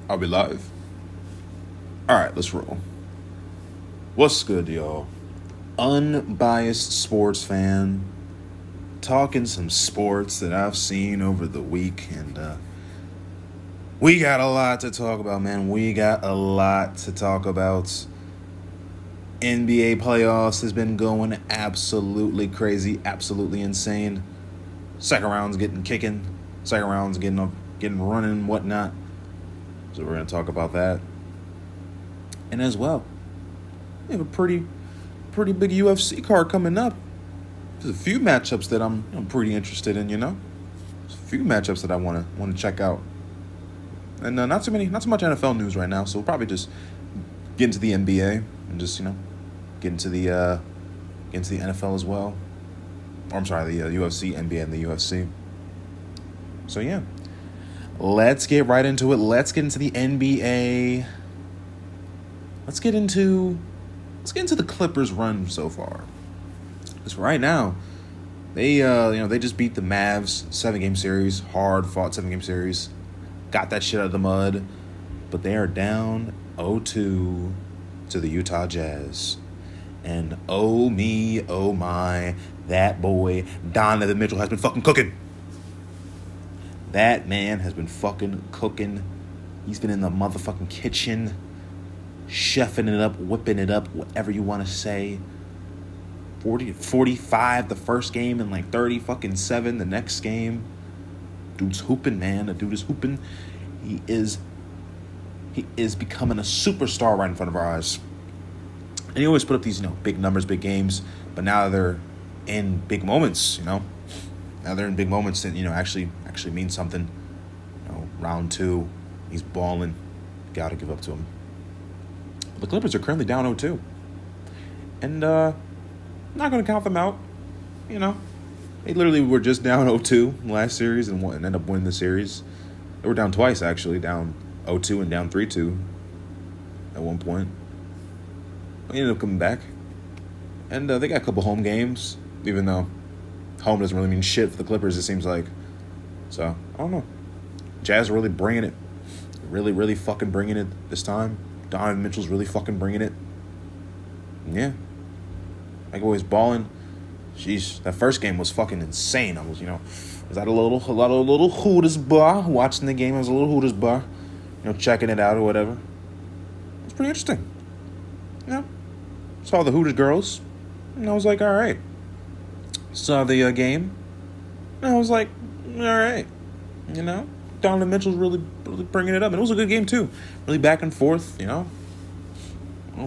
Are we live? All right, let's roll. What's good, y'all? Unbiased sports fan. Talking some sports that I've seen over the week, and we got a lot to talk about, man. We got a lot to talk about. NBA playoffs has been going absolutely crazy, absolutely insane. Second round's kicking. Second round's getting running and whatnot. So we're going to talk about that. And as well, we have a pretty big UFC card coming up. There's a few matchups that I'm pretty interested in, you know. There's a few matchups that I want to check out. And not too much NFL news right now, so we'll probably just get into the NBA and just, get into the NFL as well. Or I'm sorry, the UFC, NBA, and the UFC. So yeah, let's get right into it. Let's get into the NBA. Let's get into the Clippers' run so far. Because right now, they just beat the Mavs 7-game series, hard fought 7-game series, got that shit out of the mud, but they are down 0-2 to the Utah Jazz. And oh me, oh my, that boy Donovan Mitchell has been fucking cooking. That man has been fucking cooking. He's been in the motherfucking kitchen, chefing it up, whipping it up, whatever you want to say. 45 the first game and like 7 the next game. Dude's hooping, man. The dude is hooping. He is becoming a superstar right in front of our eyes. And he always put up these, big numbers, big games, but now they're in big moments, Now they're in big moments that, actually mean something. Round 2, he's balling. Gotta give up to him. The Clippers are currently down 0-2. And not going to count them out. They literally were just down 0-2 last series and ended up winning the series. They were down twice, actually. Down 0-2 and down 3-2 at one point. They ended up coming back. And they got a couple home games, even though home doesn't really mean shit for the Clippers, it seems like. So, I don't know. Jazz are really bringing it. Really, really fucking bringing it this time. Donovan Mitchell's really fucking bringing it. Yeah. Like always balling. Jeez, that first game was fucking insane. I was, was at a lot of little Hooters bar watching the game. I was a little Hooters bar, checking it out or whatever. It was pretty interesting. Saw the Hooters girls, and I was like, all right. Saw the game, and I was like, all right. Donovan Mitchell's really, really bringing it up, and it was a good game too. Really back and forth,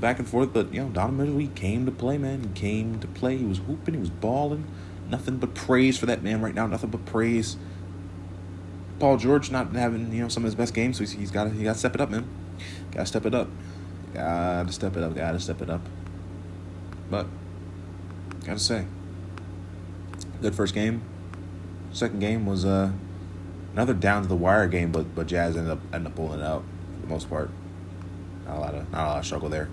back and forth, but Donovan Mitchell, he came to play, man. He came to play. He was hooping. He was balling. Nothing but praise for that man right now. Nothing but praise. Paul George not having some of his best games, so he's got to step it up, man. Got to step it up. Got to step it up. But gotta say, good first game. Second game was another down to the wire game, but Jazz ended up pulling it out for the most part. Not a lot of struggle there.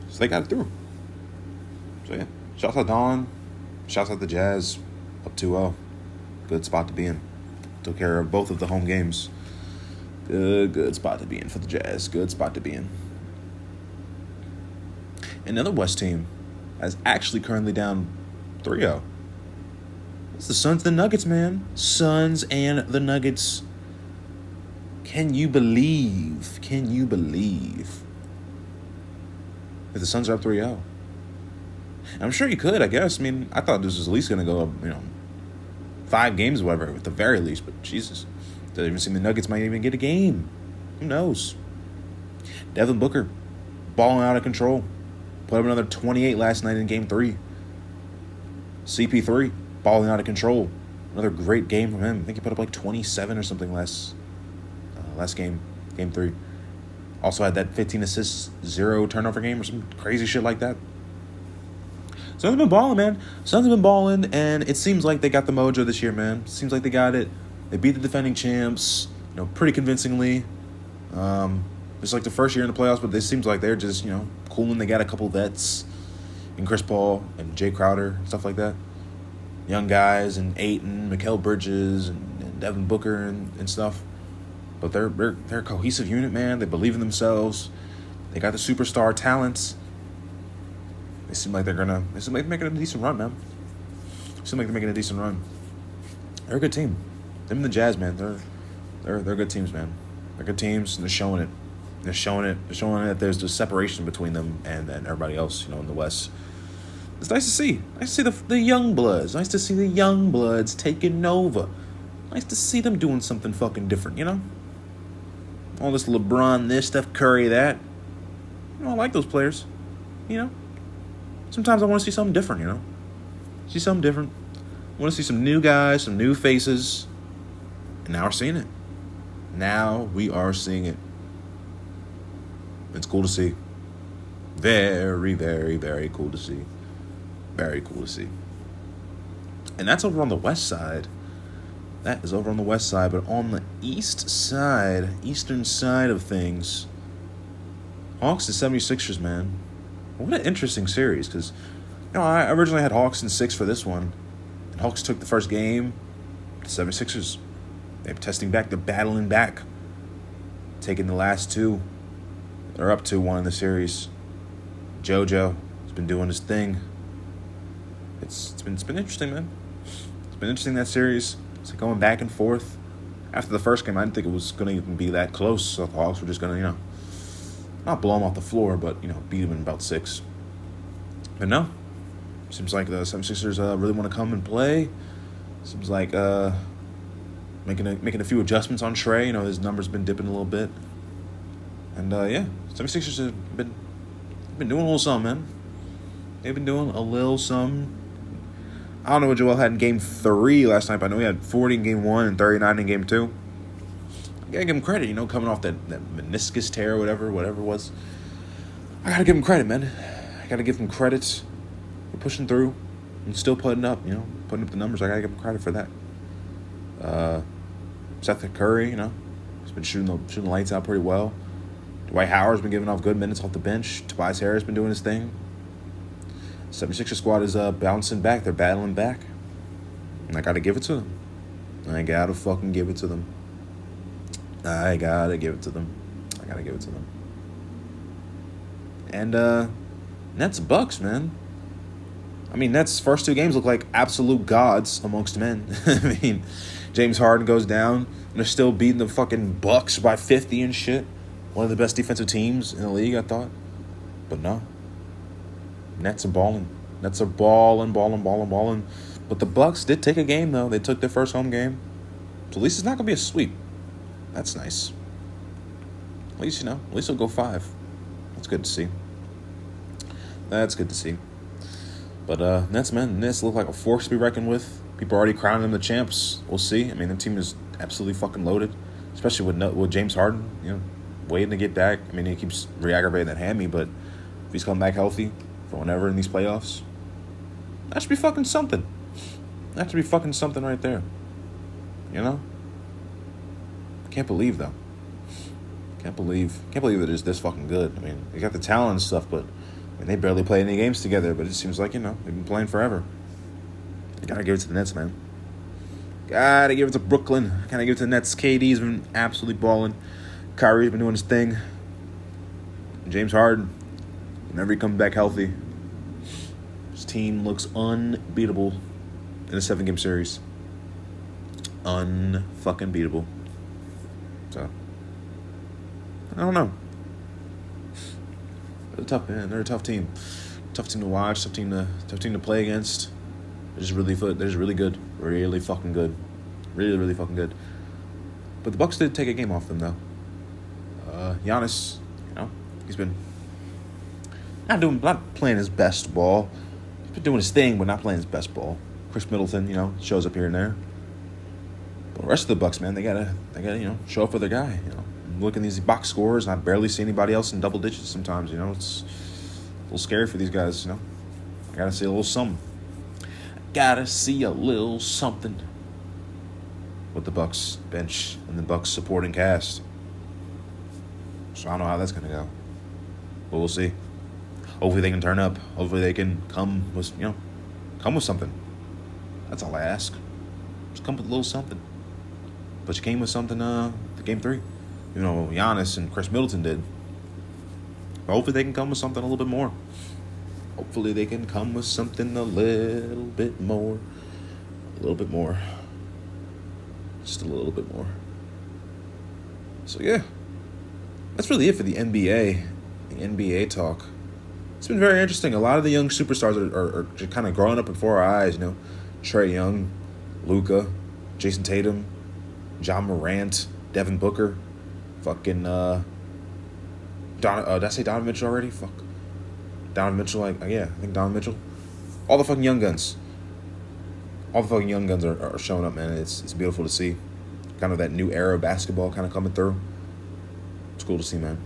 So they got it through. So yeah, shouts out Don. Shouts out the Jazz. Up 2-0. Good spot to be in. Took care of both of the home games. Good spot to be in for the Jazz. Good spot to be in. Another West team is actually currently down 3-0. It's the Suns and the Nuggets, man. Suns and the Nuggets. Can you believe that the Suns are up 3-0? I'm sure you could, I guess. I mean, I thought this was at least going to go up, 5 games or whatever, at the very least. But Jesus, doesn't even seem the Nuggets might even get a game. Who knows? Devin Booker, balling out of control. Put up another 28 last night in Game 3. CP3, balling out of control. Another great game from him. I think he put up like 27 or something last game, Game 3. Also had that 15 assists, 0 turnover game or some crazy shit like that. Suns have been balling, man. Suns have been balling, and it seems like they got the mojo this year, man. Seems like they got it. They beat the defending champs, pretty convincingly. It's like the first year in the playoffs, but it seems like they're just, cooling. They got a couple vets in Chris Paul and Jay Crowder, stuff like that. Young guys and Ayton, Mikal Bridges, and Devin Booker and stuff. But they're a cohesive unit, man. They believe in themselves. They got the superstar talents. They seem like they're making a decent run, man. They're a good team. Them and the Jazz, man. They're good teams, man. They're good teams, and they're showing it. They're showing that there's the separation between them and everybody else, in the West. It's nice to see. Nice to see the young bloods. Nice to see the young bloods taking over. Nice to see them doing something fucking different, All this LeBron this, Steph Curry that. I like those players, Sometimes I want to see something different, See something different. I want to see some new guys, some new faces. And now we're seeing it. Now we are seeing it. It's cool to see. Very, very, very cool to see. Very cool to see. And that's over on the west side. That is over on the west side. But on the eastern side of things, Hawks and 76ers, man. What an interesting series. Because, I originally had Hawks in 6 for this one. And Hawks took the first game. The 76ers, they're testing back. They're battling back. Taking the last 2. They're up 2-1 in the series. JoJo has been doing his thing. It's been interesting, man. It's been interesting, that series. It's going back and forth. After the first game, I didn't think it was going to even be that close. So the Hawks were just going to, not blow them off the floor, but, beat them in about 6. But no. Seems like the 76ers really want to come and play. Seems like making a few adjustments on Trey. His number's been dipping a little bit. And, 76ers have been doing a little something, man. They've been doing a little something. I don't know what Joel had in Game 3 last night, but I know he had 40 in Game 1 and 39 in Game 2. I gotta give him credit, coming off that meniscus tear or whatever it was. I gotta give him credit, man. I gotta give him credit for pushing through and still putting up the numbers. I gotta give him credit for that. Seth Curry, he's been shooting the lights out pretty well. Dwight Howard's been giving off good minutes off the bench. Tobias Harris been doing his thing. 76ers squad is bouncing back. They're battling back. And I got to give it to them. I got to fucking give it to them. I got to give it to them. And Nets Bucks, man. Nets first 2 games look like absolute gods amongst men. James Harden goes down, and they're still beating the fucking Bucks by 50 and shit. One of the best defensive teams in the league, I thought. But no. Nets are balling. Nets are balling. But the Bucks did take a game, though. They took their first home game. So at least it's not going to be a sweep. That's nice. At least they'll go 5. That's good to see. But Nets look like a force to be reckoned with. People are already crowning them the champs. We'll see. The team is absolutely fucking loaded. Especially with James Harden, waiting to get back. He keeps re-aggravating that hammy, but if he's coming back healthy for whenever in these playoffs, that should be fucking something. That should be fucking something right there. Can't believe, though. Can't believe that it's this fucking good. They got the talent and stuff, but they barely play any games together, but it seems like, they've been playing forever. You gotta give it to the Nets, man. Gotta give it to Brooklyn. Gotta give it to the Nets. KD's been absolutely balling. Kyrie's been doing his thing. James Harden, whenever he comes back healthy, his team looks unbeatable in a 7-game series. Unfucking beatable. So, I don't know. They're tough, man. They're a tough team. Tough team to watch. Tough team to play against. They're just really good. Really fucking good. Really, really fucking good. But the Bucks did take a game off them, though. Giannis, he's been not playing his best ball. He's been doing his thing, but not playing his best ball. Chris Middleton, shows up here and there. But the rest of the Bucks, man, they gotta show up for their guy. I'm looking at these box scores, and I barely see anybody else in double digits sometimes. It's a little scary for these guys. I gotta see a little something. With the Bucks bench and the Bucks supporting cast. So I don't know how that's gonna go, but we'll see. Hopefully they can turn up. Hopefully they can come with something. That's all I ask. Just come with a little something. But you came with something. The Game 3. Giannis and Chris Middleton did. But hopefully they can come with something a little bit more. Hopefully they can come with something a little bit more. A little bit more. Just a little bit more. So yeah. That's really it for the NBA. The NBA talk. It's been very interesting. A lot of the young superstars are just kind of growing up before our eyes, Trae Young, Luka, Jason Tatum, John Morant, Devin Booker, fucking did I say Donovan Mitchell already? Fuck. Donovan Mitchell, I think Donovan Mitchell. All the fucking young guns. All the fucking young guns are showing up, man. It's beautiful to see. Kind of that new era of basketball kind of coming through. It's cool to see, man.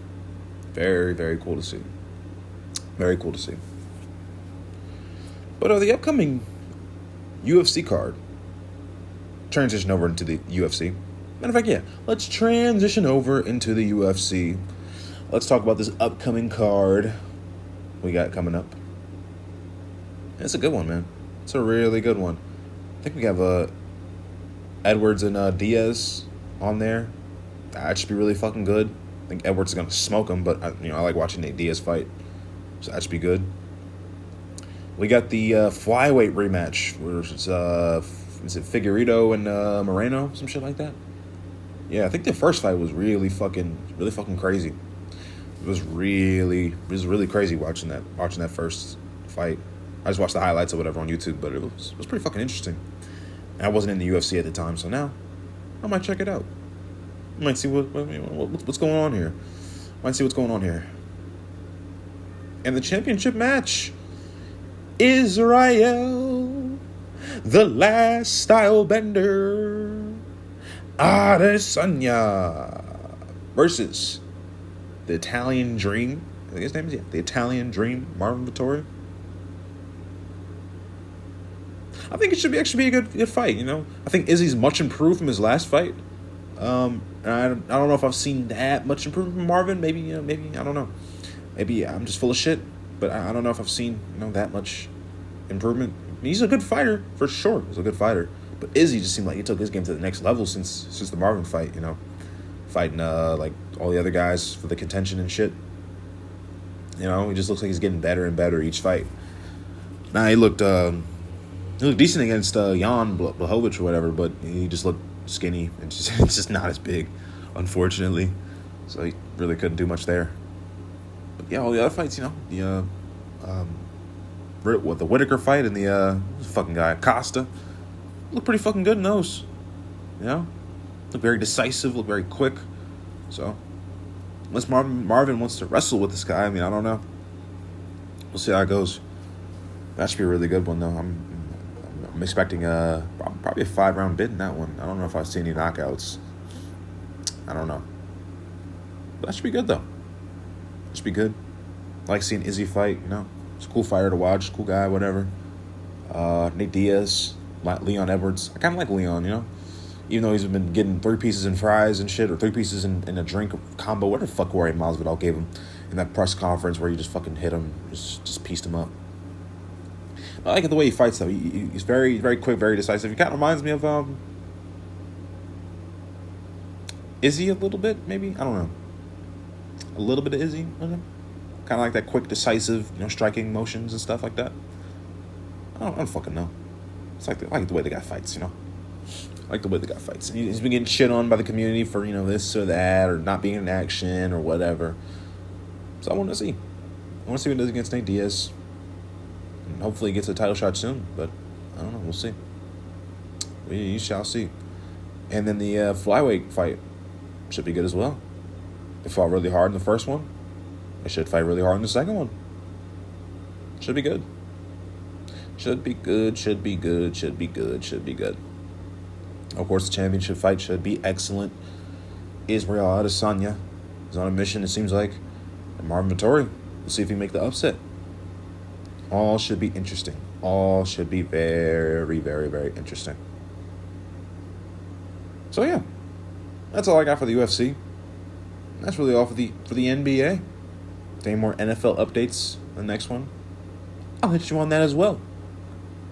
Very, very cool to see. Very cool to see. But the upcoming UFC card. Transition over into the UFC. Matter of fact, let's transition over into the UFC. Let's talk about this upcoming card we got coming up. It's a good one, man. It's a really good one. I think we have Edwards and Diaz on there. That should be really fucking good. I think Edwards is gonna smoke him, but I like watching Nate Diaz fight, so that should be good. We got the flyweight rematch, where is it Figueiredo and Moreno, some shit like that. Yeah, I think the first fight was really fucking crazy. It was really crazy watching that first fight. I just watched the highlights or whatever on YouTube, but it was pretty fucking interesting. And I wasn't in the UFC at the time, so now I might check it out. I might see what's going on here. Might see what's going on here. And the championship match, Israel, the last style bender, Adesanya versus the Italian Dream. I think his name is the Italian Dream, Marvin Vettori. I think it should actually be a good fight. I think Izzy's much improved from his last fight. And I don't know if I've seen that much improvement from Marvin. Maybe I don't know. Maybe I'm just full of shit. But I don't know if I've seen that much improvement. I mean, he's a good fighter for sure. He's a good fighter. But Izzy just seemed like he took his game to the next level since the Marvin fight. Fighting like all the other guys for the contention and shit. He just looks like he's getting better and better each fight. Now he looked decent against Jan Blachowicz or whatever, but he just looked skinny and it's just not as big, unfortunately. So he really couldn't do much there. But yeah, all the other fights, the Whitaker fight and the fucking guy Costa looked pretty fucking good in those. Look very decisive, look very quick. So unless Marvin wants to wrestle with this guy, I don't know. We'll see how it goes. That should be a really good one, though. I'm expecting probably a 5-round bid in that one. I don't know if I've seen any knockouts. I don't know. But that should be good, though. It should be good. I like seeing Izzy fight, It's a cool fighter to watch, cool guy, whatever. Nate Diaz, Leon Edwards. I kind of like Leon, Even though he's been getting 3 pieces in fries and shit, or 3 pieces in a drink combo, whatever the fuck Jorge Masvidal gave him in that press conference where he just fucking hit him, just pieced him up. I like the way he fights, though. He's very, very quick, very decisive. He kind of reminds me of Izzy a little bit, maybe? I don't know. A little bit of Izzy, I don't know. Kind of like that quick, decisive, striking motions and stuff like that. I don't fucking know. It's I like the way the guy fights, I like the way the guy fights. He's been getting shit on by the community for, this or that, or not being in action, or whatever. So I want to see. I want to see what he does against Nate Diaz. And hopefully he gets a title shot soon, but I don't know. We'll see. We shall see. And then the flyweight fight should be good as well. They fought really hard in the first one. They should fight really hard in the second one. Should be good. Should be good, should be good, should be good, should be good. Of course, the championship fight should be excellent. Israel Adesanya is on a mission, it seems like. And Marvin Vettori, we'll see if he can make the upset. All should be interesting. All should be very, very, very interesting. So yeah, that's all I got for the UFC. That's really all for the NBA. Any more NFL updates in the next one, I'll hit you on that as well.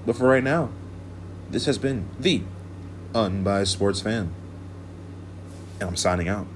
But for right now, this has been the Unbiased Sports Fan. And I'm signing out.